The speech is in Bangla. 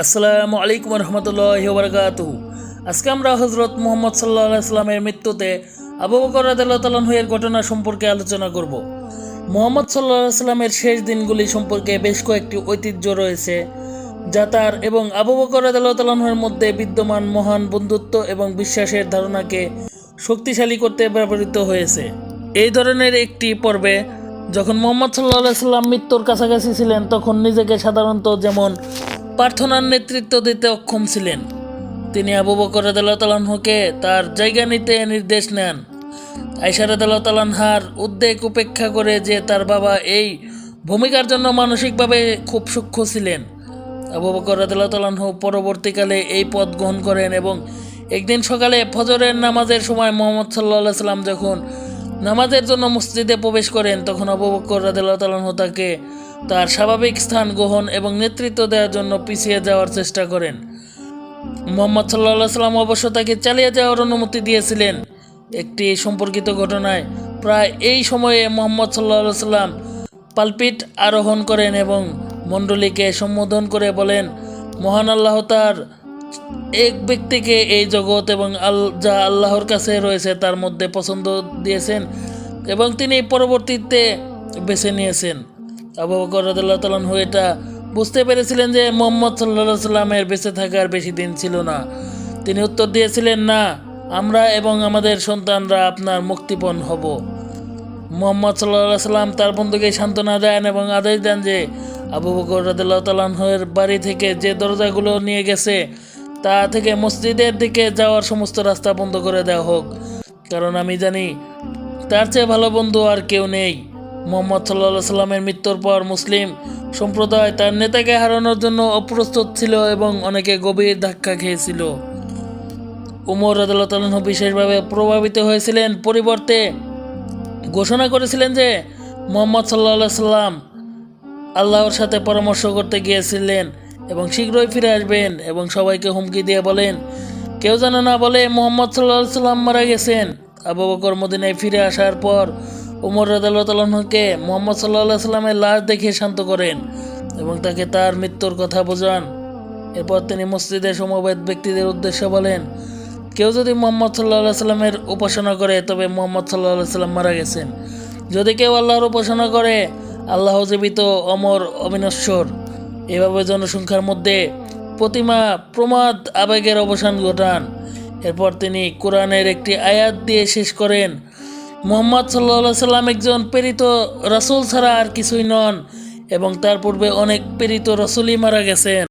আসসালামু আলাইকুম রহমতুল্লাহি ওয়া বারাকাতুহু। আজকে আমরা হযরত মুহাম্মদ সাল্লাল্লাহু আলাইহি সাল্লামের মৃত্যুতে আবু বকর রাদিয়াল্লাহু তাআলা আনহু এর ঘটনা সম্পর্কে আলোচনা করব। মুহাম্মদ সাল্লাল্লাহু আলাইহি সাল্লামের শেষ দিনগুলি সম্পর্কে বেশ কয়েকটি ঐতিহ্য রয়েছে, যা তার এবং আবু বকর রাদিয়াল্লাহু তাআলা আনহুর মধ্যে বিদ্যমান মহান বন্ধুত্ব এবং বিশ্বাসের ধারণাকে শক্তিশালী করতে ব্যবহৃত হয়েছে। এই ধরনের একটি পর্বে যখন মুহাম্মদ সাল্লাল্লাহু আলাইহি সাল্লাম মৃত্যুর কাছাকাছি ছিলেন, তখন নিজেকে সাধারণত যেমন প্রার্থনার নেতৃত্ব দিতে অক্ষম ছিলেন, তিনি আবু বকর রাদিয়াল্লাহু তাআলা আনহুকে তার জায়গা নিতে নির্দেশ নেন। আয়েশা রাদিয়াল্লাহু তাআলা আনহার উদ্বেগ উপেক্ষা করে যে তার বাবা এই ভূমিকার জন্য মানসিকভাবে খুব সূক্ষ্ম ছিলেন, আবু বকর রাদিয়াল্লাহু তাআলা আনহু পরবর্তীকালে এই পদ গ্রহণ করেন এবং একদিন সকালে ফজরের নামাজের সময় মুহাম্মদ সাল্লাল্লাহু আলাইহি সাল্লাম যখন নামাজের জন্য মসজিদে প্রবেশ করেন, তখন আবু বকর রাদিয়াল্লাহু তাআলা আনহু তাকে তার স্বাভাবিক স্থান গ্রহণ এবং নেতৃত্ব দেওয়ার জন্য পিছিয়ে যাওয়ার চেষ্টা করেন। মুহাম্মদ সাল্লাল্লাহু আলাইহি সাল্লাম অবশ্য তাকে চালিয়ে যাওয়ার অনুমতি দিয়েছিলেন। একটি সম্পর্কিত ঘটনায় প্রায় এই সময়ে মুহাম্মদ সাল্লাল্লাহু আলাইহি সাল্লাম পালপিট আরোহণ করেন এবং মণ্ডলীকে সম্বোধন করে বলেন, মহান আল্লাহ তার এক ব্যক্তিকে এই জগৎ এবং যা আল্লাহর কাছে রয়েছে তার মধ্যে পছন্দ দিয়েছেন এবং তিনি পরবর্তীতে বেছে নিয়েছেন। আবু বকর রাদিয়াল্লাহু তাআলা আনহু এটা বুঝতে পেরেছিলেন যে মুহাম্মদ সাল্লাল্লাহু আলাইহি সাল্লামের বেঁচে থাকার বেশি দিন ছিল না। তিনি উত্তর দিয়েছিলেন, না, আমরা এবং আমাদের সন্তানরা আপনার মুক্তিপণ হব। মুহাম্মদ সাল্লাল্লাহু আলাইহি সাল্লাম তার বন্ধুকে সান্ত্বনা দেন এবং আদেশ দেন যে আবু বকর রাদিয়াল্লাহু তাআলা আনহুর বাড়ি থেকে যে দরজাগুলো নিয়ে গেছে তা থেকে মসজিদের দিকে যাওয়ার সমস্ত রাস্তা বন্ধ করে দেওয়া হোক, কারণ আমি জানি তার চেয়ে ভালো বন্ধু আর কেউ নেই। মুহাম্মদ সাল্লাল্লাহু আলাইহি সাল্লামের মৃত্যুর পর মুসলিম সম্প্রদায় তার নেতাকে হারানোর জন্য অপ্রস্তুত ছিল এবং অনেকে গভীর ধাক্কা খেয়েছিল। উমর রাদিয়াল্লাহু তাআলা আনহু বিশেষভাবে প্রভাবিত হয়েছিলেন, পরিবর্তে ঘোষণা করেছিলেন যে মুহাম্মদ সাল্লাল্লাহু আলাইহি সাল্লাম আল্লাহর সাথে পরামর্শ করতে গিয়েছিলেন এবং শীঘ্রই ফিরে আসবেন, এবং সবাইকে হুমকি দিয়ে বলেন, কেউ যেন না বলে মুহাম্মদ সাল্লাল্লাহু আলাইহি সাল্লাম মারা গেছেন। আবু বকর মদিনায় ফিরে আসার পর উমর রাদিয়াল্লাহু তাআলা আনহুকে মুহাম্মদ সাল্লাল্লাহু আলাইহি সাল্লামের লাশ দেখে শান্ত করেন এবং তাকে তার মৃত্যুর কথা বোঝান। এরপর তিনি মসজিদে সমবেত ব্যক্তিদের উদ্দেশ্যে বলেন, কেউ যদি মুহাম্মদ সাল্লাল্লাহু আলাইহি সাল্লামের উপাসনা করে তবে মুহাম্মদ সাল্লাল্লাহু আলাইহি সাল্লাম মারা গেছেন। যদি কেউ আল্লাহর উপাসনা করে, আল্লাহ জীবিত, অমর, অবিনশ্বর। এভাবে জনসংখ্যার মধ্যে প্রতিমা প্রমাদ আবেগের অবসান ঘটান। এরপর তিনি কোরআনের একটি আয়াত দিয়ে শেষ করেন, মুহাম্মদ সাল্লাল্লাহু আলাইহি সাল্লাম একজন প্রেরিত রাসূল ছাড়া আর কিছুই নন এবং তার পূর্বে অনেক প্রেরিত রাসূলই মারা গেছেন।